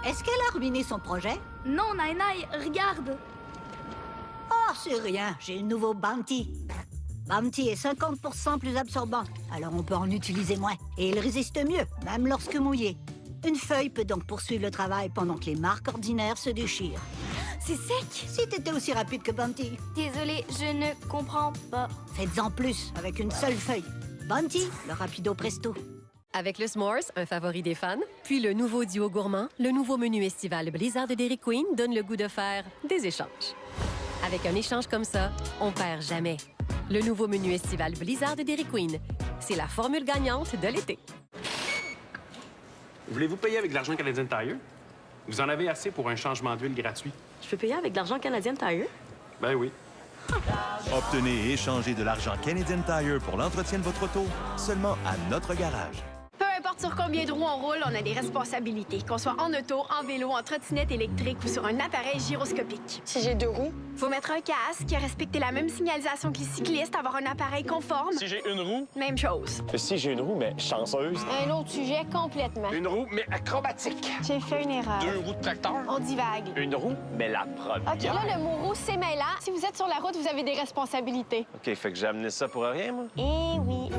Est-ce qu'elle a ruiné son projet? Non, Nainai, regarde. Oh, c'est rien, j'ai le nouveau Bounty. Bounty est 50% plus absorbant, alors on peut en utiliser moins. Et il résiste mieux, même lorsque mouillé. Une feuille peut donc poursuivre le travail pendant que les marques ordinaires se déchirent. C'est sec. Si t'étais aussi rapide que Bounty, Désolée, je ne comprends pas. faites-en plus avec une seule feuille. Bounty, le rapido presto. Avec le S'mores, un favori des fans, puis le nouveau duo gourmand, le nouveau menu estival Blizzard de Dairy Queen donne le goût de faire des échanges. Avec un échange comme ça, on perd jamais. Le nouveau menu estival Blizzard de Dairy Queen, c'est la formule gagnante de l'été. Voulez-vous payer avec de l'argent Canadian Tire? Vous en avez assez pour un changement d'huile gratuit. Je peux payer avec de l'argent Canadian Tire? Ben oui. Obtenez et échangez de l'argent Canadian Tire pour l'entretien de votre auto seulement à notre garage. Peu importe sur combien de roues on roule, on a des responsabilités. Qu'on soit en auto, en vélo, en trottinette électrique ou sur un appareil gyroscopique. Si j'ai 2 roues, Faut mettre un casque, respecter la même signalisation que les cyclistes, avoir un appareil conforme. Si j'ai une roue, Même chose. si j'ai une roue, mais chanceuse. un autre sujet complètement. Une roue, mais acrobatique. J'ai fait une erreur. 2 roues de tracteur. On divague. Une roue, mais la première. OK, là, le mot roue, c'est mêlant. Si vous êtes sur la route, vous avez des responsabilités. OK, fait que j'ai amené ça pour rien, moi. Eh oui.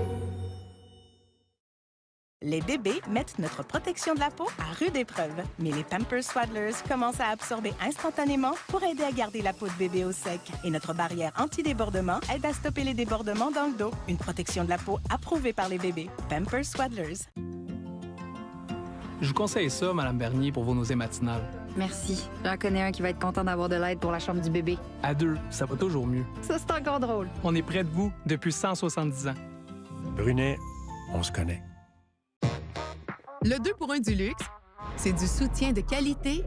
Les bébés mettent notre protection de la peau à rude épreuve, mais les Pampers Swaddlers commencent à absorber instantanément pour aider à garder la peau de bébé au sec. Et notre barrière anti-débordement aide à stopper les débordements dans le dos. Une protection de la peau approuvée par les bébés. Pampers Swaddlers. Je vous conseille ça, Madame Bernier, pour vos nausées matinales. Merci. J'en connais un qui va être content d'avoir de l'aide pour la chambre du bébé. À 2, ça va toujours mieux. Ça, c'est encore drôle. On est près de vous depuis 170 ans. Brunet, on se connaît. Le 2 pour 1 du luxe, c'est du soutien de qualité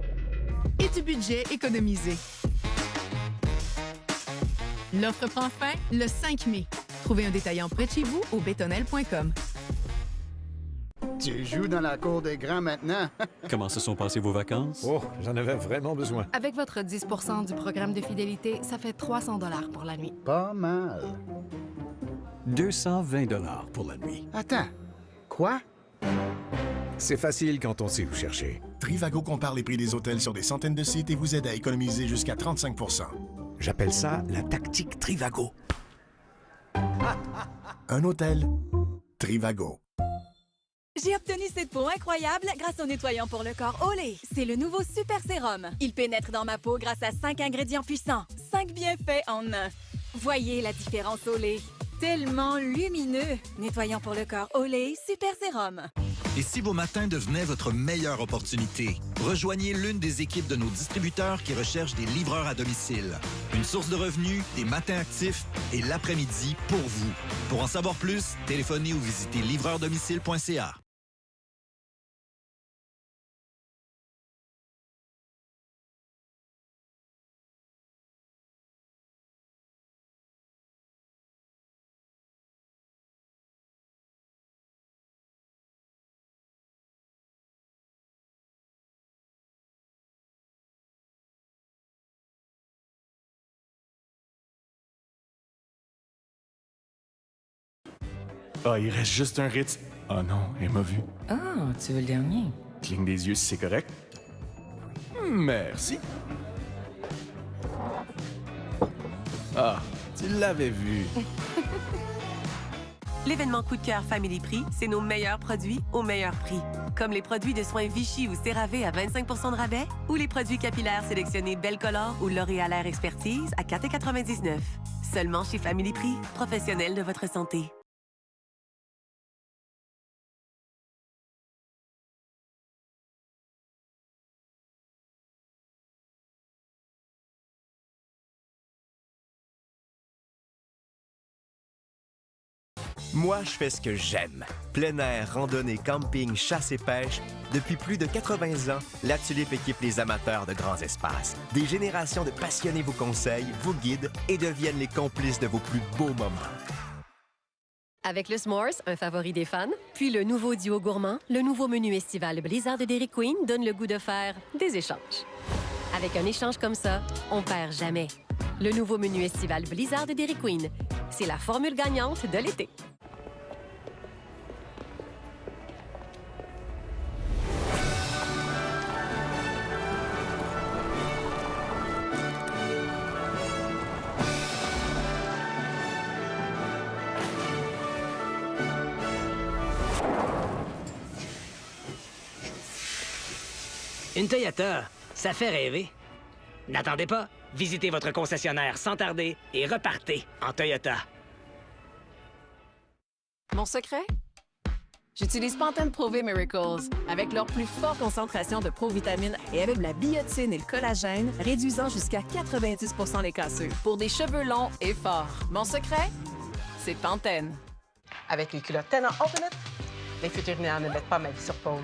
et du budget économisé. L'offre prend fin le 5 mai. Trouvez un détaillant près de chez vous au bétonnel.com. Tu joues dans la cour des grands maintenant? Comment se sont passées vos vacances? Oh, j'en avais vraiment besoin. Avec votre 10 du programme de fidélité, ça fait 300 $ pour la nuit. Pas mal. 220 pour la nuit. Attends, quoi? C'est facile quand on sait où chercher. Trivago compare les prix des hôtels sur des centaines de sites et vous aide à économiser jusqu'à 35 %. J'appelle ça la tactique Trivago. Un hôtel, Trivago. J'ai obtenu cette peau incroyable grâce au nettoyant pour le corps Olay. C'est le nouveau Super Sérum. Il pénètre dans ma peau grâce à 5 ingrédients puissants. 5 bienfaits en un. Voyez la différence Olay. Tellement lumineux. Nettoyant pour le corps Olay Super Sérum. Et si vos matins devenaient votre meilleure opportunité? Rejoignez l'une des équipes de nos distributeurs qui recherchent des livreurs à domicile. Une source de revenus, des matins actifs et l'après-midi pour vous. Pour en savoir plus, téléphonez ou visitez livreurdomicile.ca. Ah, il reste juste un Ritz. Ah non, elle m'a vu. Ah, tu veux le dernier? Cligne des yeux si c'est correct. Merci. Ah, tu l'avais vu. L'événement Coup de cœur Family Prix, c'est nos meilleurs produits au meilleur prix. Comme les produits de soins Vichy ou CeraVe à 25 % de rabais, ou les produits capillaires sélectionnés Belcolor ou L'Oréal Air Expertise à 4,99 $. Seulement chez Family Prix, professionnels de votre santé. Moi, je fais ce que j'aime. Plein air, randonnée, camping, chasse et pêche. Depuis plus de 80 ans, La Tulipe équipe les amateurs de grands espaces. Des générations de passionnés vous conseillent, vous guident et deviennent les complices de vos plus beaux moments. Avec le S'mores, un favori des fans, puis le nouveau duo gourmand, le nouveau menu estival Blizzard de Dairy Queen donne le goût de faire des échanges. Avec un échange comme ça, on perd jamais. Le nouveau menu estival Blizzard de Dairy Queen, c'est la formule gagnante de l'été. Une Toyota, ça fait rêver. N'attendez pas, visitez votre concessionnaire sans tarder et repartez en Toyota. Mon secret? J'utilise Pantene Pro-V Miracles. Avec leur plus forte concentration de provitamines et avec la biotine et le collagène, réduisant jusqu'à 90 les cassures. Pour des cheveux longs et forts. Mon secret? C'est Pantene. Avec les culottes Tena Ultimate, les fuites urinaires ne mettent pas ma vie sur pause.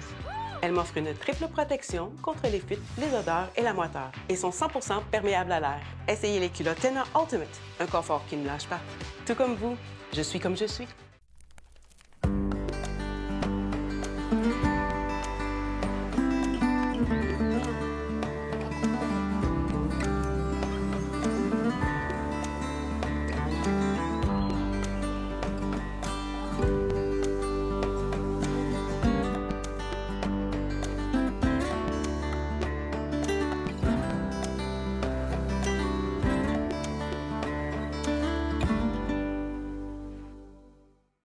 Elles m'offrent une triple protection contre les fuites, les odeurs et la moiteur et sont 100% perméables à l'air. Essayez les culottes Tena Ultimate, un confort qui ne lâche pas. Tout comme vous, je suis comme je suis.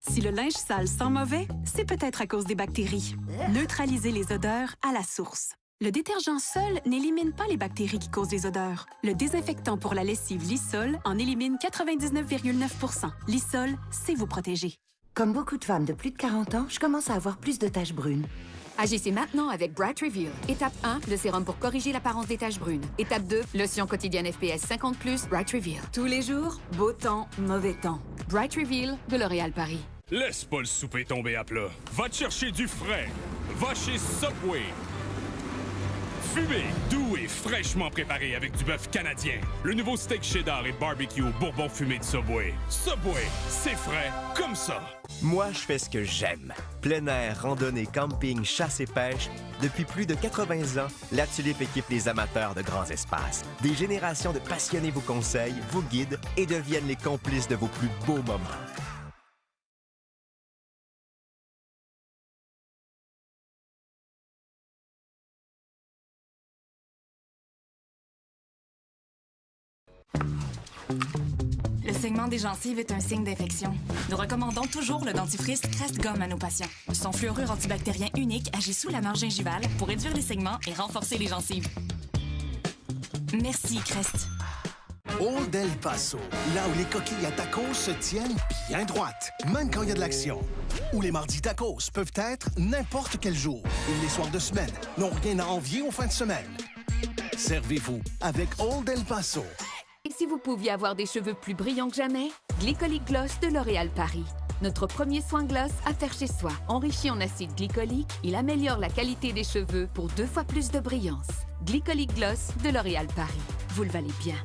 Si le linge sale sent mauvais, c'est peut-être à cause des bactéries. Neutralisez les odeurs à la source. Le détergent seul n'élimine pas les bactéries qui causent les odeurs. Le désinfectant pour la lessive Lysol en élimine 99,9 %. Lysol, c'est vous protéger. Comme beaucoup de femmes de plus de 40 ans, je commence à avoir plus de taches brunes. Agissez maintenant avec Bright Reveal. Étape 1, le sérum pour corriger l'apparence des taches brunes. Étape 2, lotion quotidienne FPS 50+, Bright Reveal. Tous les jours, beau temps, mauvais temps. Bright Reveal de L'Oréal Paris. Laisse pas le souper tomber à plat. Va te chercher du frais. Va chez Subway. Fumé, doux et fraîchement préparé avec du bœuf canadien. Le nouveau steak cheddar et barbecue au bourbon fumé de Subway. Subway, c'est frais comme ça. Moi, je fais ce que j'aime. Plein air, randonnée, camping, chasse et pêche. Depuis plus de 80 ans, la Tulipe équipe les amateurs de grands espaces. Des générations de passionnés vous conseillent, vous guident et deviennent les complices de vos plus beaux moments. Le saignement des gencives est un signe d'infection. Nous recommandons toujours le dentifrice Crest Gomme à nos patients. Son fluorure antibactérien unique agit sous la marge gingivale pour réduire les saignements et renforcer les gencives. Merci, Crest. Old El Paso, là où les coquilles à tacos se tiennent bien droites, même quand il y a de l'action. Où les mardis tacos peuvent être n'importe quel jour. Et les soirs de semaine n'ont rien à envier aux fins de semaine. Servez-vous avec Old El Paso. Et si vous pouviez avoir des cheveux plus brillants que jamais? Glycolic Gloss de L'Oréal Paris. Notre premier soin gloss à faire chez soi. Enrichi en acide glycolique, il améliore la qualité des cheveux pour 2 fois plus de brillance. Glycolic Gloss de L'Oréal Paris. Vous le valez bien.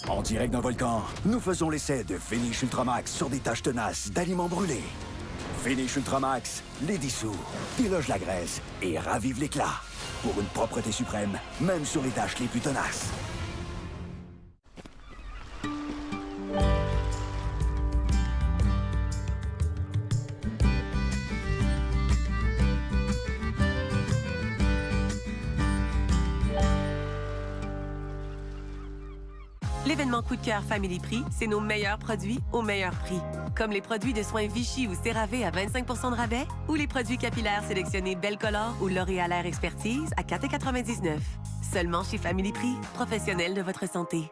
En direct d'un volcan, nous faisons l'essai de Finish Ultramax sur des taches tenaces d'aliments brûlés. Finish Ultramax les dissout, déloge la graisse et ravive l'éclat. Pour une propreté suprême, même sur les taches les plus tenaces. L'événement Coup de cœur Family Prix, c'est nos meilleurs produits au meilleur prix. Comme les produits de soins Vichy ou CeraVe à 25 % de rabais, ou les produits capillaires sélectionnés Belcolor ou L'Oréal Air Expertise à 4,99 $. Seulement chez Family Prix, professionnels de votre santé.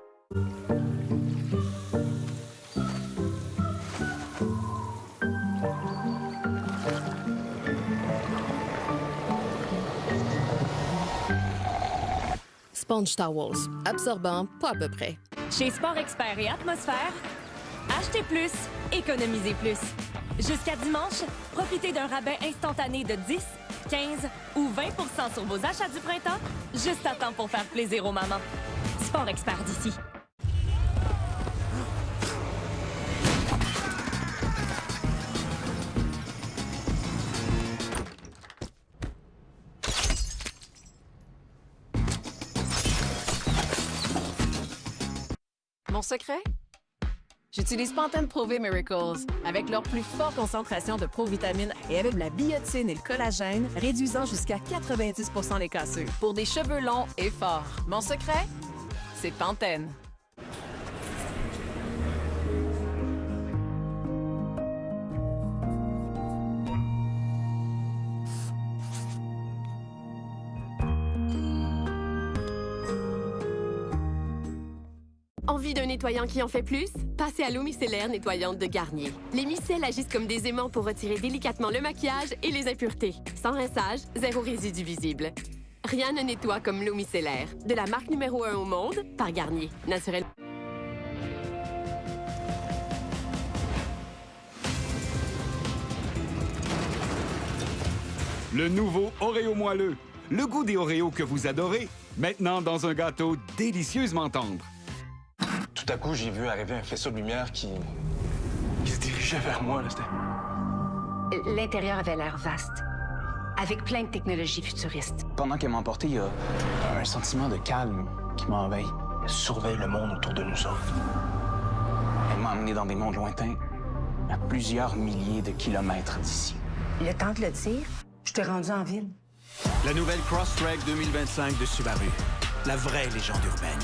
Sponge Towels. Absorbant, pas à peu près. Chez Sport Expert et Atmosphère, achetez plus, économisez plus. Jusqu'à dimanche, profitez d'un rabais instantané de 10, 15 ou 20 % sur vos achats du printemps, juste à temps pour faire plaisir aux mamans. Sport Expert d'ici. Mon secret? J'utilise Pantene Pro-V Miracles. Avec leur plus forte concentration de provitamines et avec la biotine et le collagène, réduisant jusqu'à 90 % les cassures. Pour des cheveux longs et forts. Mon secret? C'est Pantene. Envie d'un nettoyant qui en fait plus? Passez à l'eau micellaire nettoyante de Garnier. Les micelles agissent comme des aimants pour retirer délicatement le maquillage et les impuretés. Sans rinçage, zéro résidu visible. Rien ne nettoie comme l'eau micellaire. De la marque numéro 1 au monde, par Garnier. Naturel. Le nouveau Oreo moelleux. Le goût des Oreos que vous adorez, maintenant dans un gâteau délicieusement tendre. Tout à coup, j'ai vu arriver un faisceau de lumière qui se dirigeait vers moi. L'intérieur avait l'air vaste, avec plein de technologies futuristes. Pendant qu'elle m'a emporté, il y a un sentiment de calme qui m'a envahi. Elle surveille le monde autour de nous autres. Elle m'a emmené dans des mondes lointains, à plusieurs milliers de kilomètres d'ici. Le temps de le dire, je t'ai rendu en ville. La nouvelle Crosstrek 2025 de Subaru. La vraie légende urbaine.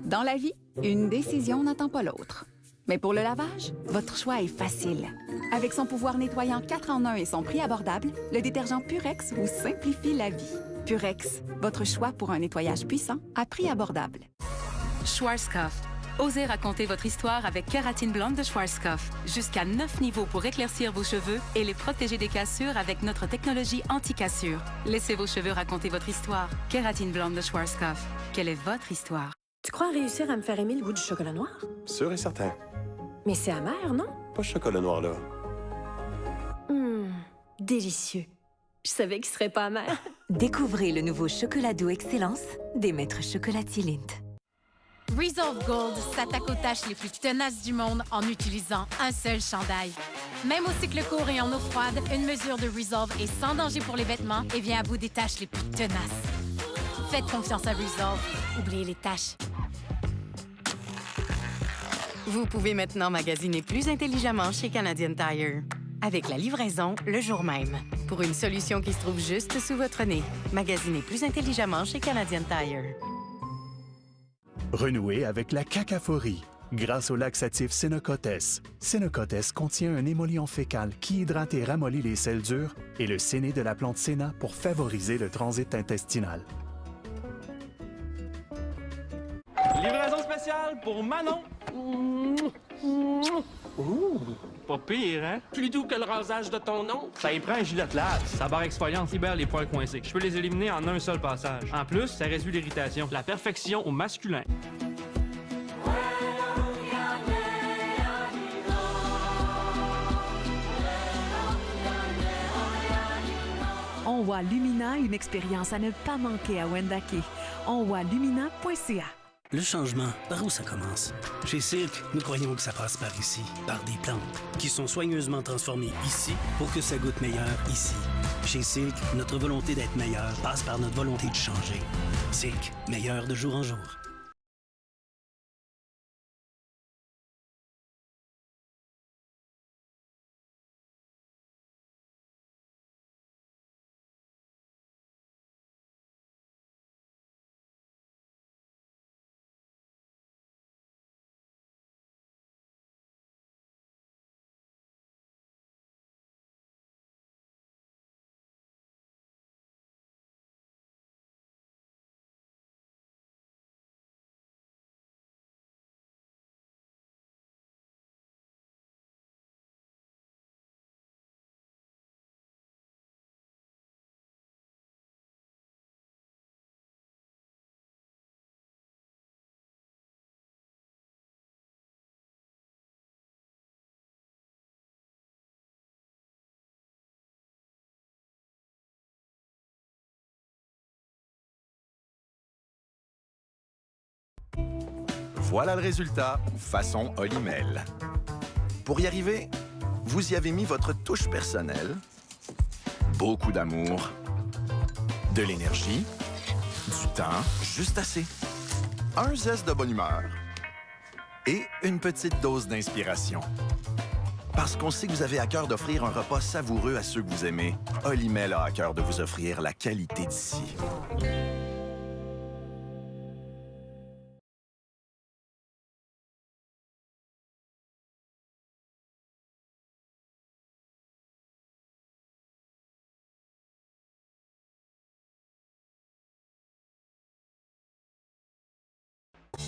Dans la vie, une décision n'attend pas l'autre. Mais pour le lavage, votre choix est facile. Avec son pouvoir nettoyant 4 en 1 et son prix abordable, le détergent Purex vous simplifie la vie. Purex, votre choix pour un nettoyage puissant à prix abordable. Schwarzkopf. Osez raconter votre histoire avec Kératine blonde de Schwarzkopf. Jusqu'à 9 niveaux pour éclaircir vos cheveux et les protéger des cassures avec notre technologie anti-cassure. Laissez vos cheveux raconter votre histoire. Kératine blonde de Schwarzkopf. Quelle est votre histoire? Tu crois réussir à me faire aimer le goût du chocolat noir? Sûr et certain. Mais c'est amer, non? Pas ce chocolat noir, là. Délicieux. Je savais qu'il serait pas amer. Découvrez le nouveau chocolat doux Excellence des maîtres chocolatiers Lindt. Resolve Gold s'attaque aux taches les plus tenaces du monde en utilisant un seul chandail. Même au cycle court et en eau froide, une mesure de Resolve est sans danger pour les vêtements et vient à bout des taches les plus tenaces. Faites confiance à Resolve. Oubliez les taches. Vous pouvez maintenant magasiner plus intelligemment chez Canadian Tire. Avec la livraison le jour même. Pour une solution qui se trouve juste sous votre nez. Magasinez plus intelligemment chez Canadian Tire. Renouez avec la cacaphorie grâce au laxatif Sénocotes. Sénocotes contient un émollient fécal qui hydrate et ramollit les selles dures et le séné de la plante séna pour favoriser le transit intestinal. Livraison spéciale pour Manon. Ouh, pas pire, hein? Plus doux que le rasage de ton oncle. Ça y prend un gilet de lave. Sa barre exfoliante libère les poils coincés. Je peux les éliminer en un seul passage. En plus, ça réduit l'irritation. La perfection au masculin. Onwa Lumina, une expérience à ne pas manquer à Wendake. onwalumina.ca. Le changement, par où ça commence? Chez Silk, nous croyons que ça passe par ici, par des plantes, qui sont soigneusement transformées ici pour que ça goûte meilleur ici. Chez Silk, notre volonté d'être meilleur passe par notre volonté de changer. Silk, meilleur de jour en jour. Voilà le résultat, façon Olimel. Pour y arriver, vous y avez mis votre touche personnelle, beaucoup d'amour, de l'énergie, du temps, juste assez, un zeste de bonne humeur et une petite dose d'inspiration. Parce qu'on sait que vous avez à cœur d'offrir un repas savoureux à ceux que vous aimez, Olimel a à cœur de vous offrir la qualité d'ici.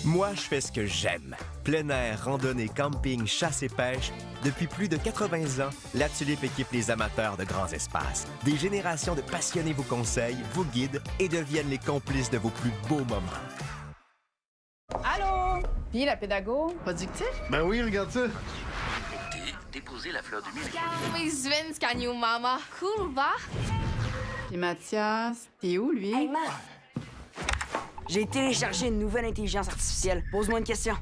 Moi, je fais ce que j'aime. Plein air, randonnée, camping, chasse et pêche. Depuis plus de 80 ans, la Tulipe équipe les amateurs de grands espaces. Des générations de passionnés vous conseillent, vous guident et deviennent les complices de vos plus beaux moments. Allô? Puis la pédago? Productif? Ben oui, regarde ça. Déposer la fleur du mur. Svenskaniu, mama. Cool, va? Puis Mathias, t'es où, lui? Hey, man! J'ai téléchargé une nouvelle intelligence artificielle. Pose-moi une question.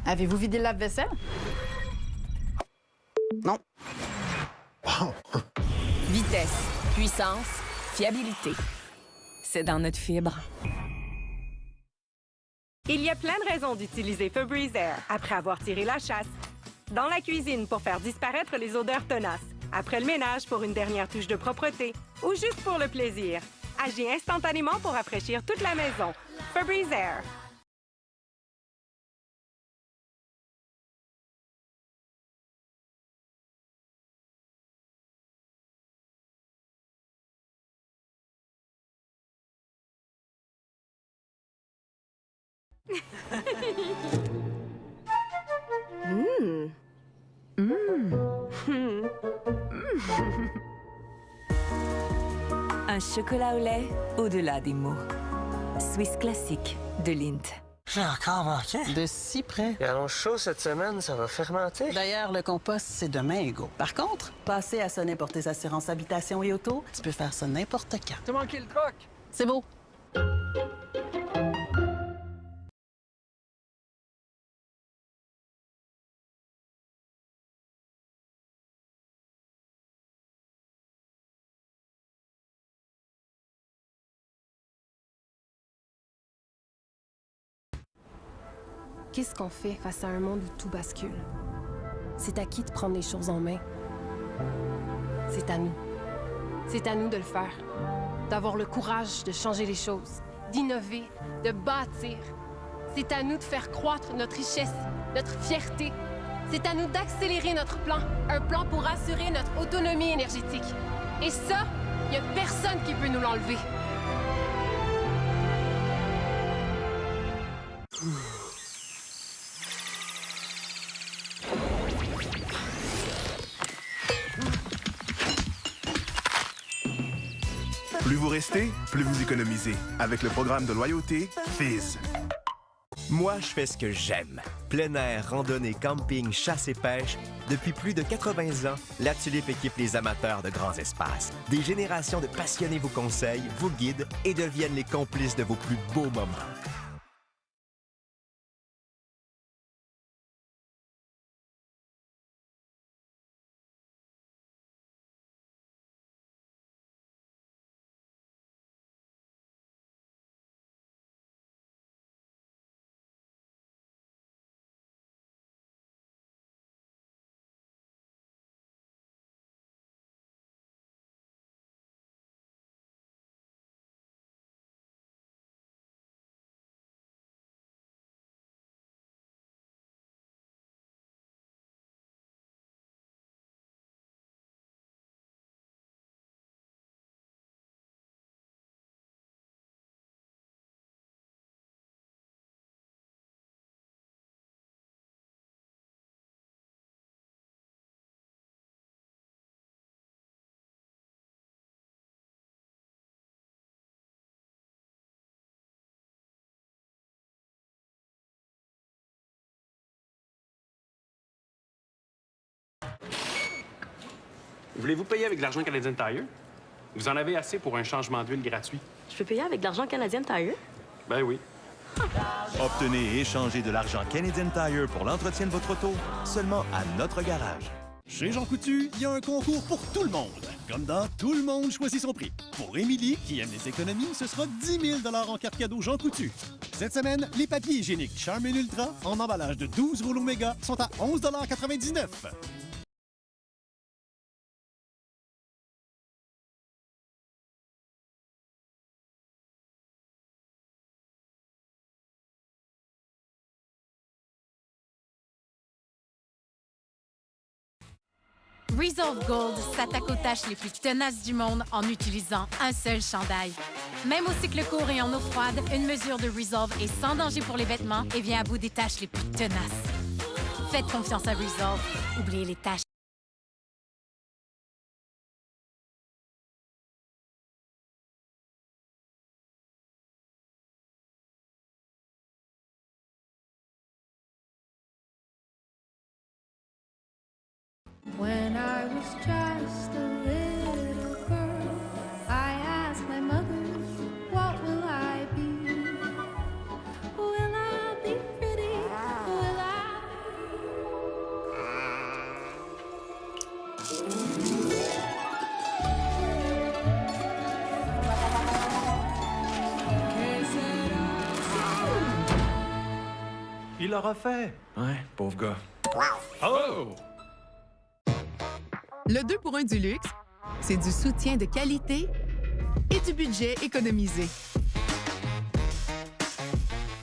Avez-vous vidé le lave-vaisselle? Non. Vitesse, puissance, fiabilité. C'est dans notre fibre. Il y a plein de raisons d'utiliser Febreze Air après avoir tiré la chasse. Dans la cuisine pour faire disparaître les odeurs tenaces. Après le ménage pour une dernière touche de propreté. Ou juste pour le plaisir. Agis instantanément pour rafraîchir toute la maison. Febreze Air. Un chocolat au lait au-delà des mots. Swiss classique de Lindt. J'ai encore manqué. De si près. Il annonce chaud cette semaine, ça va fermenter. D'ailleurs, le compost, c'est demain, Hugo. Par contre, passer à sonner pour tes assurances habitation et auto, tu peux faire ça n'importe quand. T'as manqué le troc. C'est beau. Qu'est-ce qu'on fait face à un monde où tout bascule? C'est à qui de prendre les choses en main? C'est à nous. C'est à nous de le faire. D'avoir le courage de changer les choses, d'innover, de bâtir. C'est à nous de faire croître notre richesse, notre fierté. C'est à nous d'accélérer notre plan, un plan pour assurer notre autonomie énergétique. Et ça, il n'y a personne qui peut nous l'enlever. Plus vous restez, plus vous économisez. Avec le programme de loyauté Fizz. Moi, je fais ce que j'aime. Plein air, randonnée, camping, chasse et pêche. Depuis plus de 80 ans, la Tulipe équipe les amateurs de grands espaces. Des générations de passionnés vous conseillent, vous guident et deviennent les complices de vos plus beaux moments. Voulez-vous payer avec de l'argent Canadian Tire? Vous en avez assez pour un changement d'huile gratuit. Je peux payer avec de l'argent Canadian Tire? Ben oui. Obtenez et échangez de l'argent Canadian Tire pour l'entretien de votre auto seulement à notre garage. Chez Jean Coutu, il y a un concours pour tout le monde. Comme dans Tout le monde choisit son prix. Pour Émilie, qui aime les économies, ce sera 10 000 en carte cadeau Jean Coutu. Cette semaine, les papiers hygiéniques Charmin Ultra en emballage de 12 rouleaux méga sont à 11,99 $. Resolve Gold s'attaque aux tâches les plus tenaces du monde en utilisant un seul chandail. Même au cycle court et en eau froide, une mesure de Resolve est sans danger pour les vêtements et vient à bout des tâches les plus tenaces. Faites confiance à Resolve. Oubliez les tâches. When I was just a little girl, I asked my mother, what will I be? Will I be pretty? Will I? Il l'aura fait. Ouais, pauvre gars. Oh! Le 2 pour 1 du luxe, c'est du soutien de qualité et du budget économisé.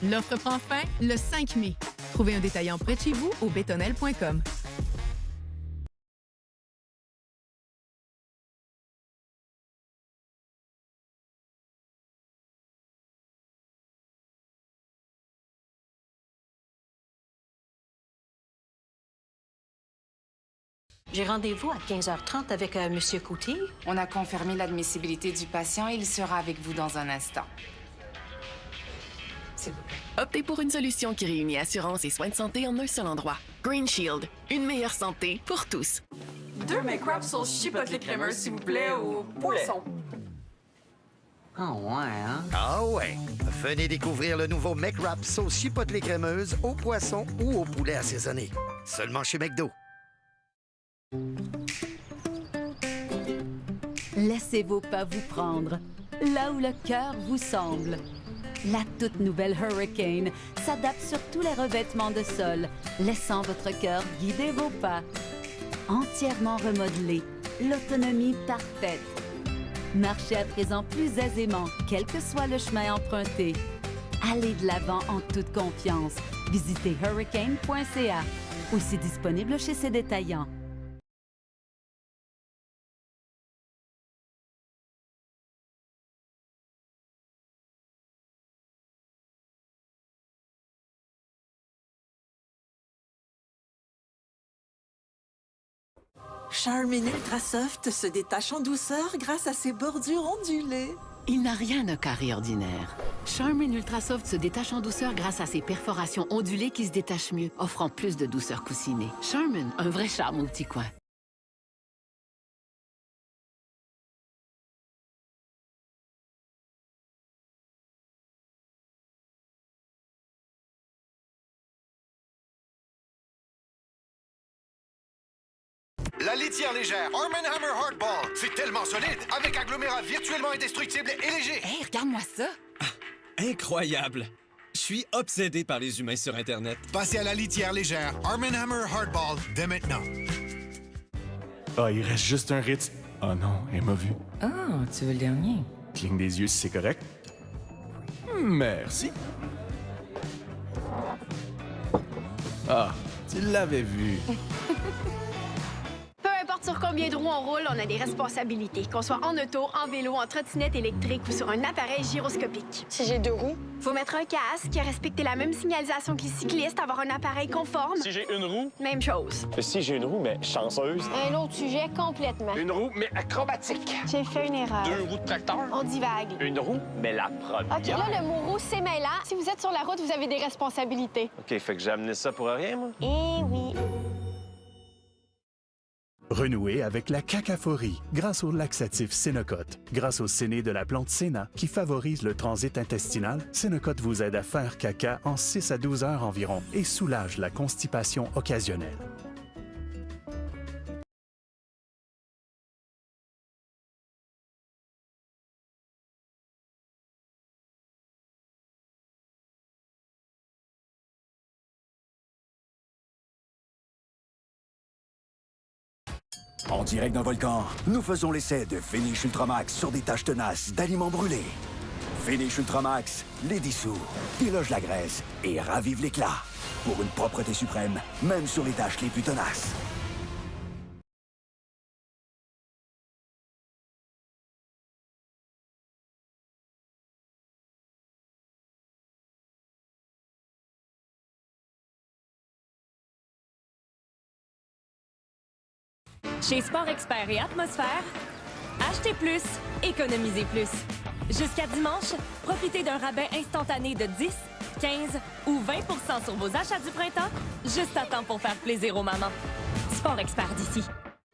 L'offre prend fin le 5 mai. Trouvez un détaillant près de chez vous au bétonnel.com. J'ai rendez-vous à 15h30 avec M. Coutier. On a confirmé l'admissibilité du patient et il sera avec vous dans un instant. S'il vous plaît. Optez pour une solution qui réunit assurance et soins de santé en un seul endroit. Green Shield, une meilleure santé pour tous. 2 McWraps sauce chipotle crémeuse, s'il vous plaît, au poisson. Ah ouais, hein? Ah ouais! Venez découvrir le nouveau McWrap sauce chipotle crémeuse au poisson ou au poulet assaisonné. Seulement chez McDo. Laissez vos pas vous prendre, là où le cœur vous semble. La toute nouvelle Hurricane s'adapte sur tous les revêtements de sol, laissant votre cœur guider vos pas. Entièrement remodelée, l'autonomie parfaite. Marchez à présent plus aisément, quel que soit le chemin emprunté. Allez de l'avant en toute confiance. Visitez hurricane.ca. Aussi disponible chez ses détaillants. Charmin Ultra Soft se détache en douceur grâce à ses bordures ondulées. Il n'a rien d'un carré ordinaire. Charmin Ultra Soft se détache en douceur grâce à ses perforations ondulées qui se détachent mieux, offrant plus de douceur coussinée. Charmin, un vrai charme au petit coin. La litière légère Arm & Hammer Hardball. C'est tellement solide, avec agglomérat virtuellement indestructible et léger. Hey, regarde-moi ça! Incroyable! Je suis obsédé par les humains sur Internet. Passez à la litière légère Arm & Hammer Hardball dès maintenant. Ah, il reste juste un Ritz. Ah non, elle m'a vu. Ah, tu veux le dernier? Cligne des yeux si c'est correct. Merci. Ah, tu l'avais vu. Peu importe sur combien de roues on roule, on a des responsabilités. Qu'on soit en auto, en vélo, en trottinette électrique ou sur un appareil gyroscopique. Si j'ai 2 roues? Faut mettre un casque, respecter la même signalisation que les cyclistes, avoir un appareil conforme. Si j'ai une roue? Même chose. Si j'ai une roue, mais chanceuse. Un autre sujet complètement. Une roue, mais acrobatique. J'ai fait une erreur. 2 roues de tracteur? On divague. Une roue, mais la première. OK, là, le mot roue, c'est mêlant. Si vous êtes sur la route, vous avez des responsabilités. OK, fait que j'ai amené ça pour rien, moi? Eh oui. Renouez avec la cacaphorie grâce au laxatif Sénocote. Grâce au séné de la plante Séna qui favorise le transit intestinal, Sénocote vous aide à faire caca en 6 à 12 heures environ et soulage la constipation occasionnelle. En direct d'un volcan, nous faisons l'essai de Finish Ultramax sur des taches tenaces d'aliments brûlés. Finish Ultramax les dissout, déloge la graisse et ravive l'éclat. Pour une propreté suprême, même sur les taches les plus tenaces. Chez Sport Expert et Atmosphère, achetez plus, économisez plus. Jusqu'à dimanche, profitez d'un rabais instantané de 10, 15 ou 20 sur vos achats du printemps, juste à temps pour faire plaisir aux mamans. Sport Expert d'ici.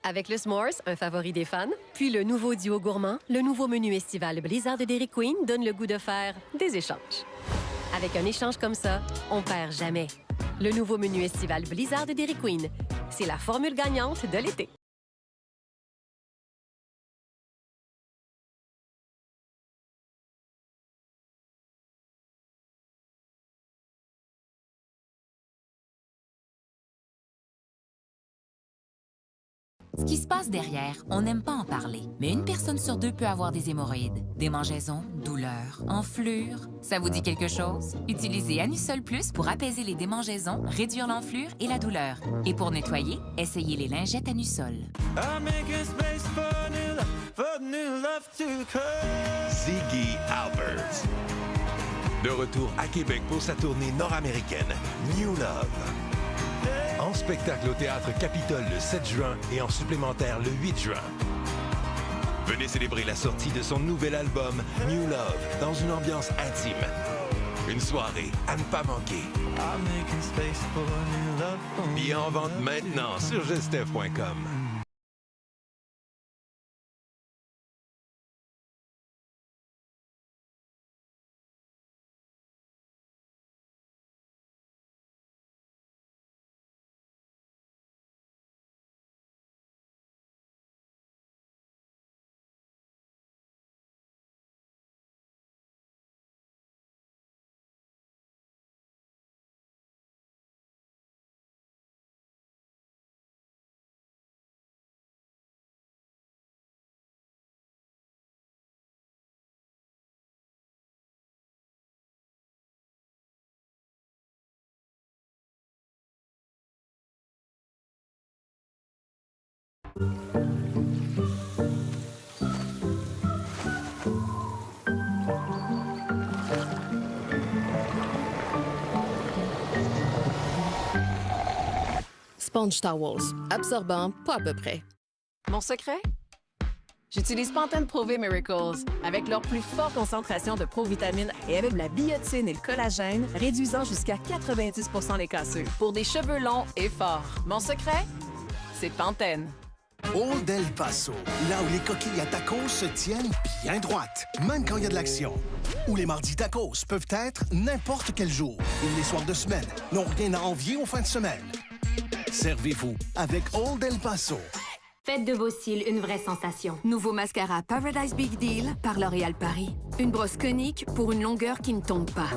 Avec le S'mores, un favori des fans, puis le nouveau duo gourmand, le nouveau menu estival Blizzard de Dairy Queen donne le goût de faire des échanges. Avec un échange comme ça, on perd jamais. Le nouveau menu estival Blizzard de Dairy Queen, c'est la formule gagnante de l'été. Ce qui se passe derrière, on n'aime pas en parler. Mais une personne sur deux peut avoir des hémorroïdes, démangeaisons, douleurs, enflures. Ça vous dit quelque chose? Utilisez Anusol Plus pour apaiser les démangeaisons, réduire l'enflure et la douleur. Et pour nettoyer, essayez les lingettes Anusol. Ziggy Alberts. De retour à Québec pour sa tournée nord-américaine, New Love. En spectacle au Théâtre Capitole le 7 juin et en supplémentaire le 8 juin. Venez célébrer la sortie de son nouvel album New Love dans une ambiance intime. Une soirée à ne pas manquer. Billets en vente maintenant sur gestev.com. Sponge Towels. Absorbant, pas à peu près. Mon secret? J'utilise Pantene Pro-V Miracles. Avec leur plus forte concentration de provitamines et avec la biotine et le collagène, réduisant jusqu'à 90 les cassures. Pour des cheveux longs et forts. Mon secret? C'est Pantene. Old El Paso, là où les coquilles à tacos se tiennent bien droites, même quand il y a de l'action. Où les mardis tacos peuvent être n'importe quel jour. Et les soirs de semaine n'ont rien à envier aux fins de semaine. Servez-vous avec Old El Paso. Faites de vos cils une vraie sensation. Nouveau mascara Paradise Big Deal par L'Oréal Paris. Une brosse conique pour une longueur qui ne tombe pas.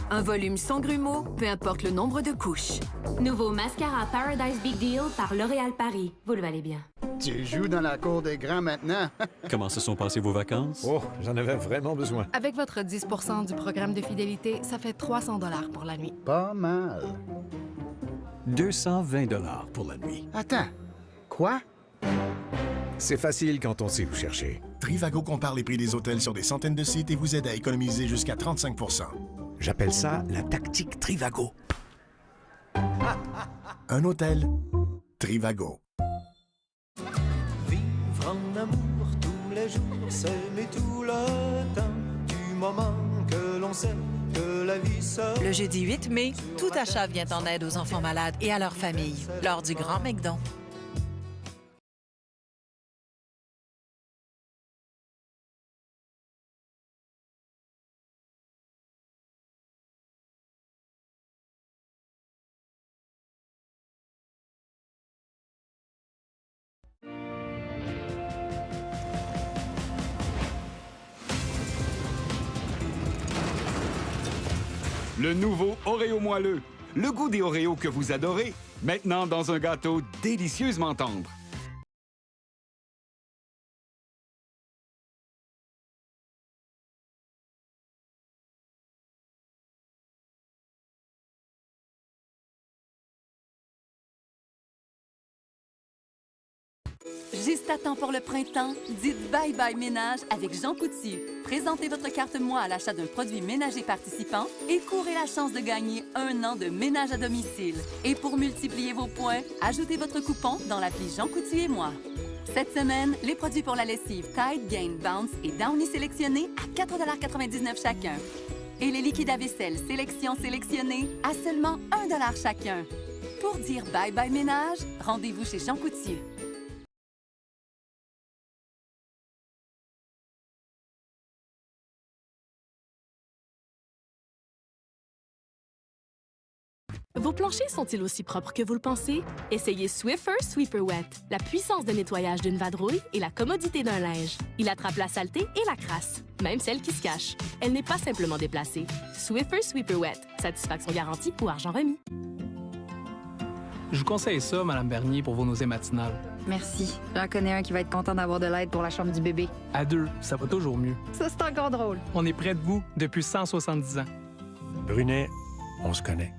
Un volume sans grumeaux, peu importe le nombre de couches. Nouveau mascara Paradise Big Deal par L'Oréal Paris. Vous le valez bien. Tu joues dans la cour des grands maintenant? Comment se sont passées vos vacances? Oh, j'en avais vraiment besoin. Avec votre 10 % du programme de fidélité, ça fait 300 $ pour la nuit. Pas mal. 220 $ pour la nuit. Attends, quoi? C'est facile quand on sait où chercher. Trivago compare les prix des hôtels sur des centaines de sites et vous aide à économiser jusqu'à 35 %. J'appelle ça la tactique Trivago. Un hôtel, Trivago. Vivre en amour tous les jours, s'aimer tout le temps, du moment que l'on sait que la vie sort. Le jeudi 8 mai, Tout achat vient en aide aux enfants malades et à leurs familles lors du Grand McDon. Le nouveau Oreo moelleux. Le goût des Oreos que vous adorez, maintenant dans un gâteau délicieusement tendre. J'ai Juste à temps pour le printemps, dites bye-bye ménage avec Jean Coutu. Présentez votre carte Moi à l'achat d'un produit ménager participant et courez la chance de gagner 1 an de ménage à domicile. Et pour multiplier vos points, ajoutez votre coupon dans l'appli Jean Coutu et Moi. Cette semaine, les produits pour la lessive Tide, Gain, Bounce et Downy sélectionnés à 4,99 $ chacun. Et les liquides à vaisselle Sélection sélectionnés à seulement 1 $ chacun. Pour dire bye-bye ménage, rendez-vous chez Jean Coutu. Vos planchers sont-ils aussi propres que vous le pensez? Essayez Swiffer Sweeper Wet, la puissance de nettoyage d'une vadrouille et la commodité d'un linge. Il attrape la saleté et la crasse, même celle qui se cache. Elle n'est pas simplement déplacée. Swiffer Sweeper Wet, satisfaction garantie ou argent remis. Je vous conseille ça, Madame Bernier, pour vos nausées matinales. Merci. J'en connais un qui va être content d'avoir de l'aide pour la chambre du bébé. À 2, ça va toujours mieux. Ça, c'est encore drôle. On est près de vous depuis 170 ans. Brunet, on se connaît.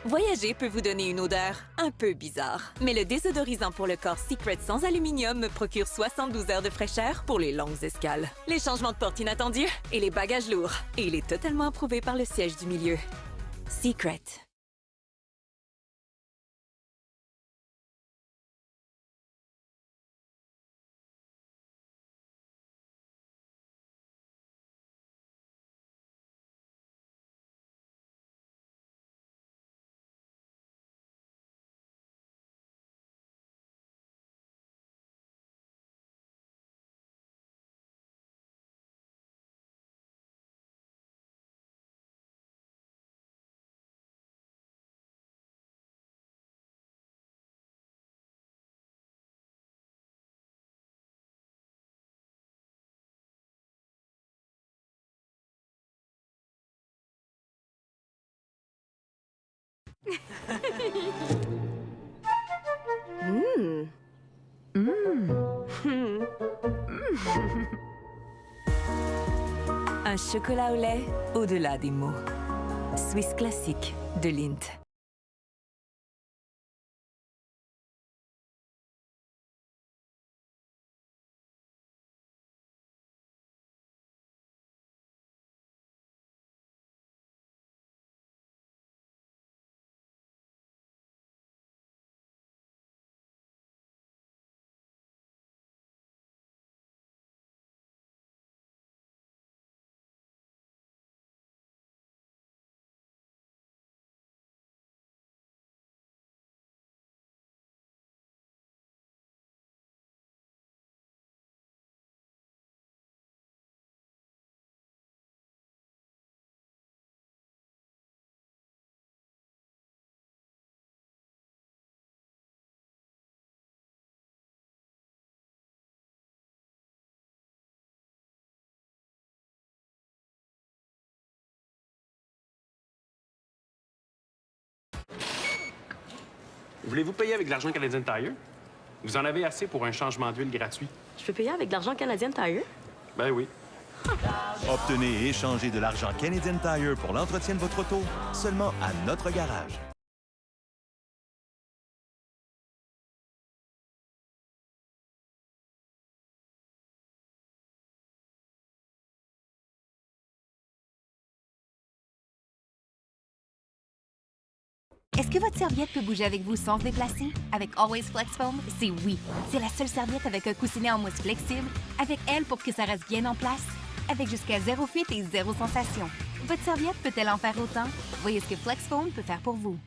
Voyager peut vous donner une odeur un peu bizarre, mais le désodorisant pour le corps Secret sans aluminium me procure 72 heures de fraîcheur pour les longues escales, les changements de porte inattendus et les bagages lourds. Et il est totalement approuvé par le siège du milieu. Secret. Un chocolat au lait au-delà des mots. Swiss classique de Lindt. Voulez-vous payer avec de l'argent Canadian Tire? Vous en avez assez pour un changement d'huile gratuit. Je peux payer avec de l'argent Canadian Tire? Ben oui. Obtenez et échangez de l'argent Canadian Tire pour l'entretien de votre auto seulement à notre garage. Est-ce que votre serviette peut bouger avec vous sans se déplacer? Avec Always Flex Foam, c'est oui. C'est la seule serviette avec un coussinet en mousse flexible, avec elle pour que ça reste bien en place, avec jusqu'à 0 fuite et 0 sensation. Votre serviette peut-elle en faire autant? Voyez ce que Flex Foam peut faire pour vous.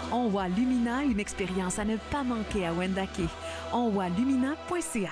ONWA Lumina, une expérience à ne pas manquer à Wendake. onwalumina.ca.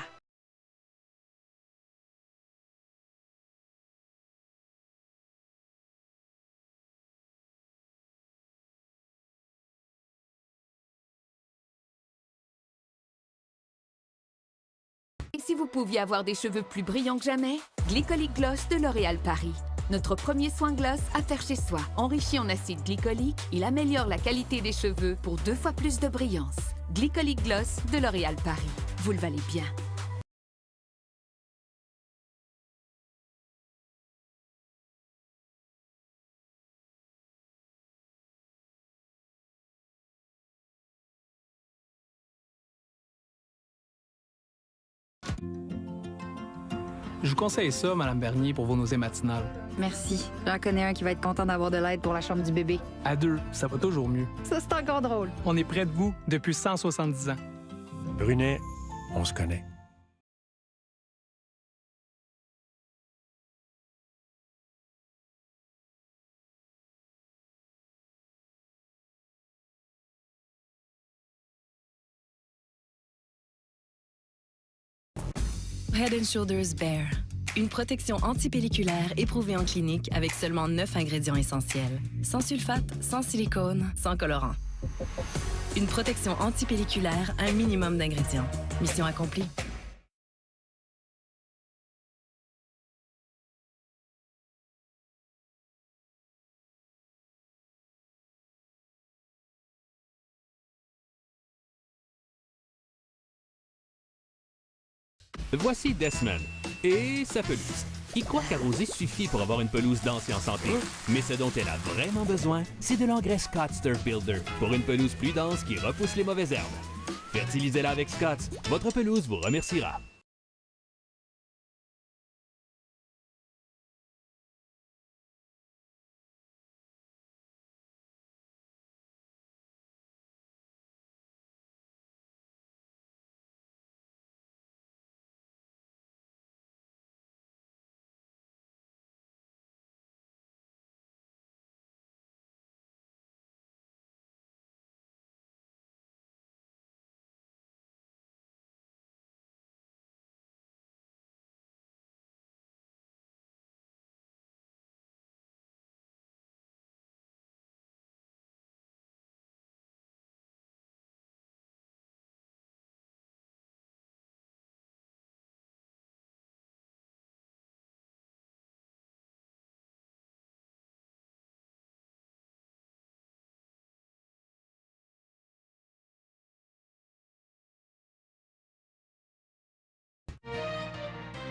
Et si vous pouviez avoir des cheveux plus brillants que jamais? Glycolic Gloss de L'Oréal Paris. Notre premier soin gloss à faire chez soi. Enrichi en acide glycolique, il améliore la qualité des cheveux pour 2 fois plus de brillance. Glycolic Gloss de L'Oréal Paris. Vous le valez bien. Je vous conseille ça, Madame Bernier, pour vos nausées matinales. Merci. J'en connais un qui va être content d'avoir de l'aide pour la chambre du bébé. À 2, ça va toujours mieux. Ça, c'est encore drôle. On est près de vous depuis 170 ans. Brunet, on se connaît. Head & Shoulders Bare. Une protection antipelliculaire éprouvée en clinique avec seulement 9 ingrédients essentiels. Sans sulfate, sans silicone, sans colorant. Une protection antipelliculaire à un minimum d'ingrédients. Mission accomplie. Voici Desmond et sa pelouse. Il croit qu'arroser suffit pour avoir une pelouse dense et en santé. Mais ce dont elle a vraiment besoin, c'est de l'engrais Scott Turf Builder pour une pelouse plus dense qui repousse les mauvaises herbes. Fertilisez-la avec Scott. Votre pelouse vous remerciera.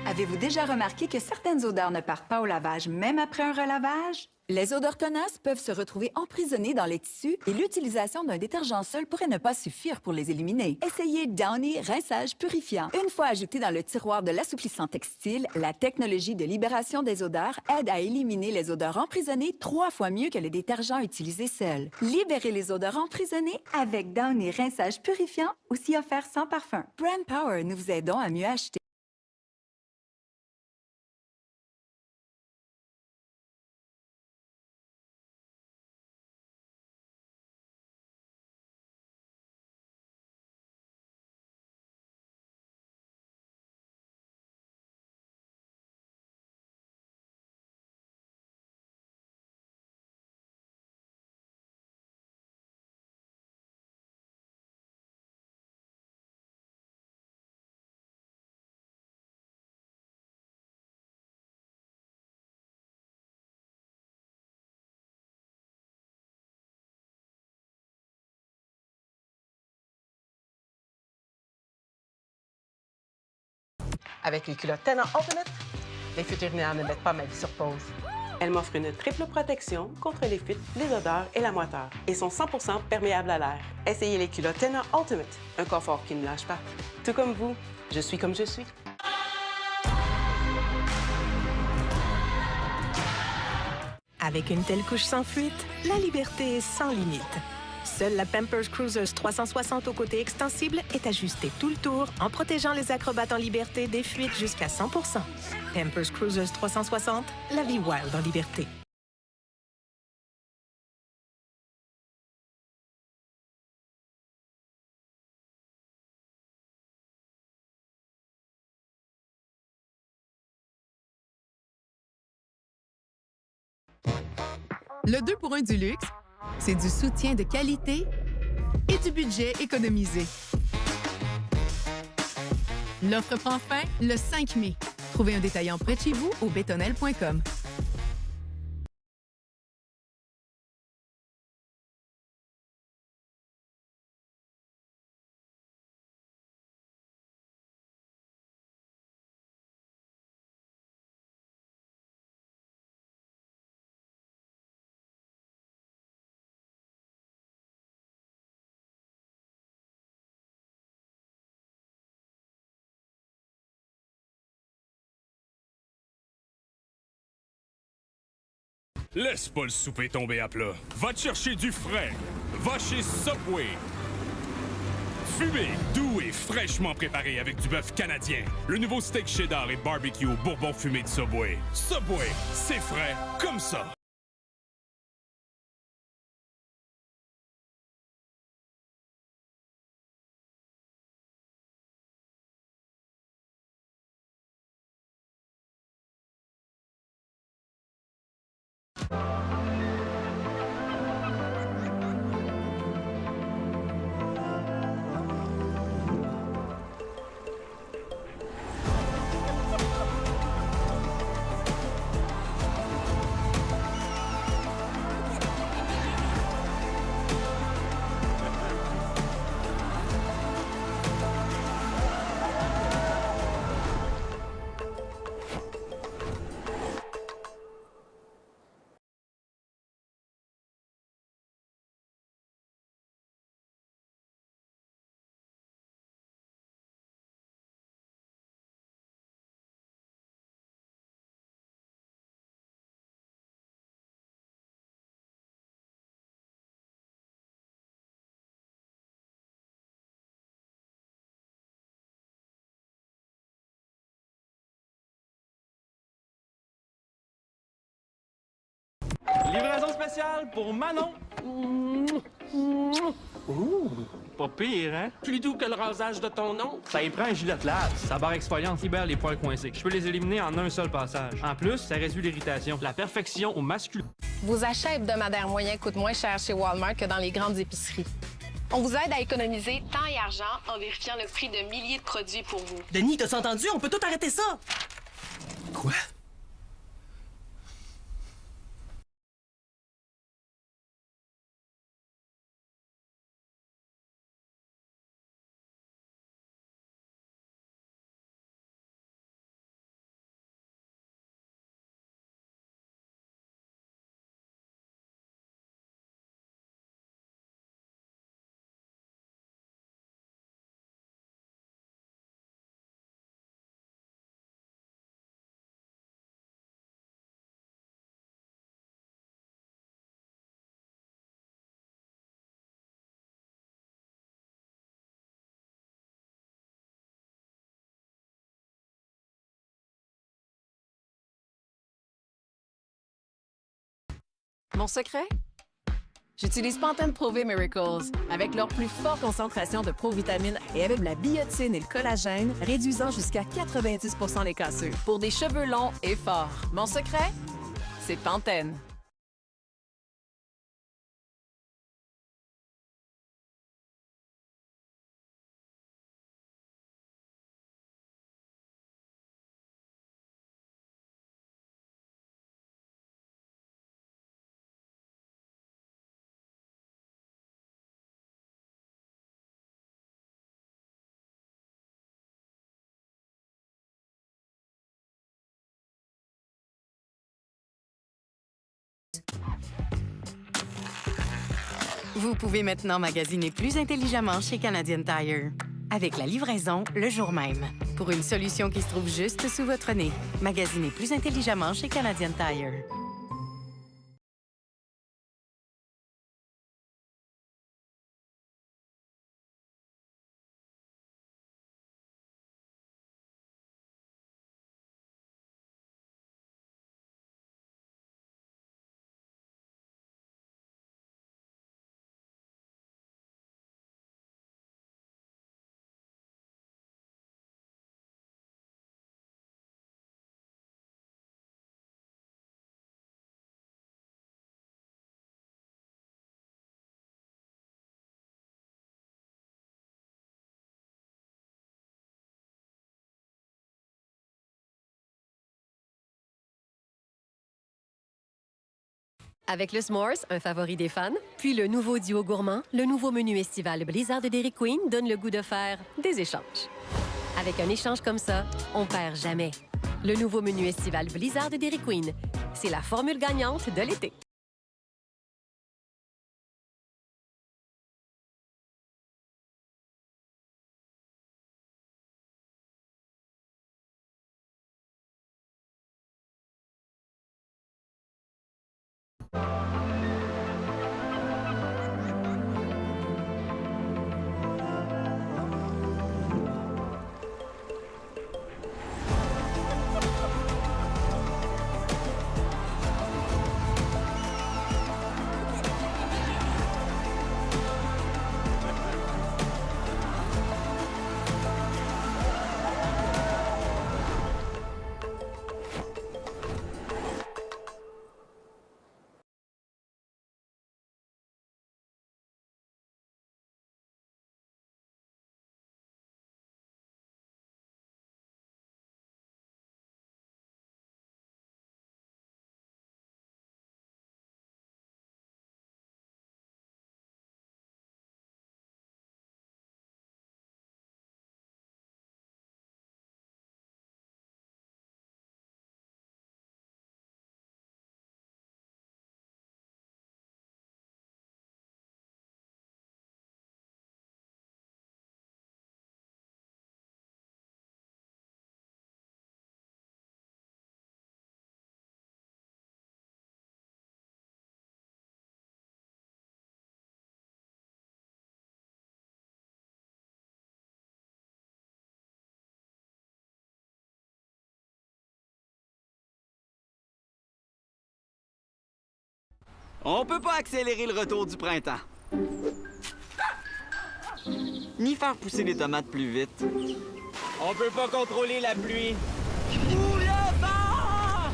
Avez-vous déjà remarqué que certaines odeurs ne partent pas au lavage, même après un relavage? Les odeurs connasses peuvent se retrouver emprisonnées dans les tissus et l'utilisation d'un détergent seul pourrait ne pas suffire pour les éliminer. Essayez Downy rinçage purifiant. Une fois ajouté dans le tiroir de l'assouplissant textile, la technologie de libération des odeurs aide à éliminer les odeurs emprisonnées 3 fois mieux que le détergent utilisé seul. Libérez les odeurs emprisonnées avec Downy rinçage purifiant, aussi offert sans parfum. Brand Power, nous vous aidons à mieux acheter. Avec les culottes Tena Ultimate, les fuites urinaires ne mettent pas ma vie sur pause. Elles m'offrent une triple protection contre les fuites, les odeurs et la moiteur et sont 100% perméables à l'air. Essayez les culottes Tena Ultimate, un confort qui ne lâche pas. Tout comme vous, je suis comme je suis. Avec une telle couche sans fuite, la liberté est sans limite. Seule la Pampers Cruisers 360 au côté extensible est ajustée tout le tour en protégeant les acrobates en liberté des fuites jusqu'à 100%. Pampers Cruisers 360, la vie wild en liberté. Le 2 pour 1 du luxe, c'est du soutien de qualité et du budget économisé. L'offre prend fin le 5 mai. Trouvez un détaillant près de chez vous au bétonnel.com. Laisse pas le souper tomber à plat. Va te chercher du frais. Va chez Subway. Fumé, doux et fraîchement préparé avec du bœuf canadien. Le nouveau steak cheddar et barbecue au bourbon fumé de Subway. Subway, c'est frais comme ça. Livraison spéciale pour Manon. Ouh, pas pire, hein? Plus doux que le rasage de ton nom. Ça y prend un gilet de lave. Sa barre exfoliante libère les poils coincés. Je peux les éliminer en un seul passage. En plus, ça réduit l'irritation. La perfection au masculin. Vos achats hebdomadaires moyens coûtent moins cher chez Walmart que dans les grandes épiceries. On vous aide à économiser temps et argent en vérifiant le prix de milliers de produits pour vous. Denis, t'as entendu? On peut tout arrêter ça! Quoi? Mon secret? J'utilise Pantene Pro-V Miracles. Avec leur plus forte concentration de provitamines et avec la biotine et le collagène, réduisant jusqu'à 90 les cassures. Pour des cheveux longs et forts. Mon secret? C'est Pantene. Vous pouvez maintenant magasiner plus intelligemment chez Canadian Tire. Avec la livraison le jour même. Pour une solution qui se trouve juste sous votre nez. Magasinez plus intelligemment chez Canadian Tire. Avec le S'mores, un favori des fans, puis le nouveau duo gourmand, le nouveau menu estival Blizzard de Dairy Queen donne le goût de faire des échanges. Avec un échange comme ça, on perd jamais. Le nouveau menu estival Blizzard de Dairy Queen, c'est la formule gagnante de l'été. On peut pas accélérer le retour du printemps. Ni faire pousser les tomates plus vite. On peut pas contrôler la pluie. Ou le vent!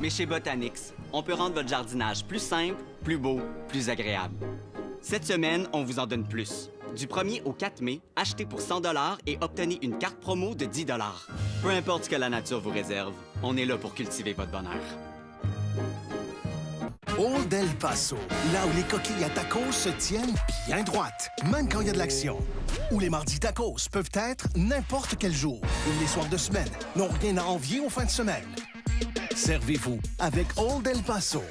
Mais chez Botanix, on peut rendre votre jardinage plus simple, plus beau, plus agréable. Cette semaine, on vous en donne plus. Du 1er au 4 mai, achetez pour 100 $ et obtenez une carte promo de 10 $. Peu importe ce que la nature vous réserve, on est là pour cultiver votre bonheur. Old El Paso, là où les coquilles à tacos se tiennent bien droites, même quand il y a de l'action. Où les mardis tacos peuvent être n'importe quel jour. Et les soirs de semaine n'ont rien à envier aux fins de semaine. Servez-vous avec Old El Paso.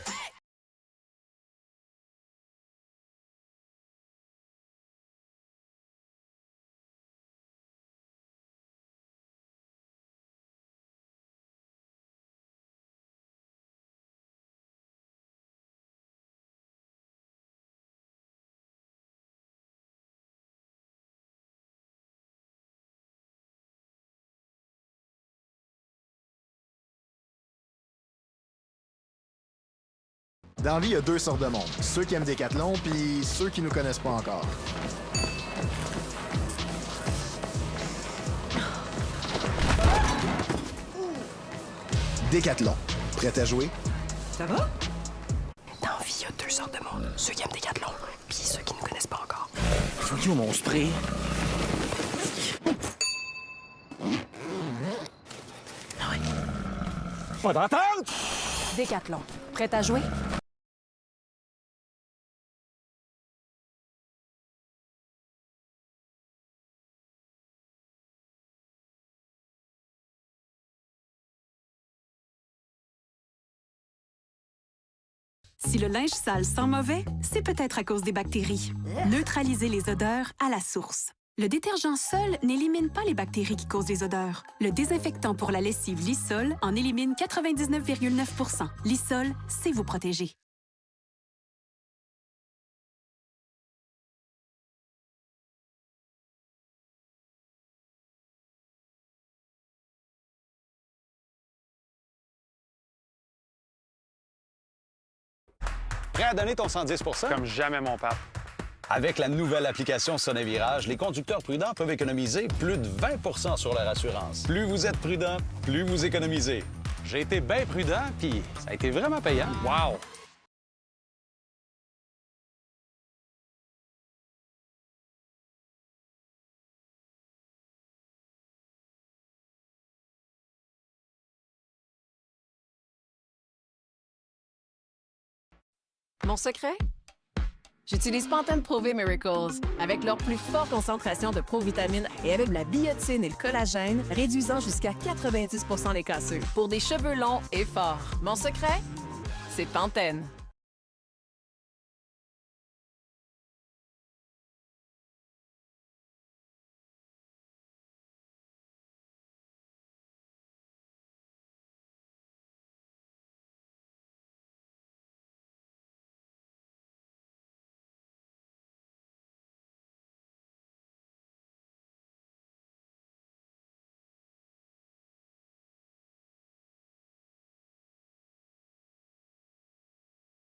Dans la vie, il y a deux sortes de monde. Ceux qui aiment Décathlon, puis ceux qui nous connaissent pas encore. Décathlon. Prêt à jouer? Ça va? Dans la vie, il y a deux sortes de monde. Ceux qui aiment Décathlon, puis ceux qui ne connaissent pas encore. Faut où mon spray? Pas d'entente! Décathlon. Prêt à jouer? Si le linge sale sent mauvais, c'est peut-être à cause des bactéries. Neutralisez les odeurs à la source. Le détergent seul n'élimine pas les bactéries qui causent les odeurs. Le désinfectant pour la lessive Lysol en élimine 99,9 %. Lysol, c'est vous protéger. Prêt à donner ton 110 %? Comme jamais, mon pape. Avec la nouvelle application Sonnevirage, les conducteurs prudents peuvent économiser plus de 20 % sur leur assurance. Plus vous êtes prudent, plus vous économisez. J'ai été bien prudent, puis ça a été vraiment payant. Wow! Mon secret? J'utilise Pantene Pro V Miracles. Avec leur plus forte concentration de provitamine et avec la biotine et le collagène, réduisant jusqu'à 90 % les cassures. Pour des cheveux longs et forts. Mon secret? C'est Pantene.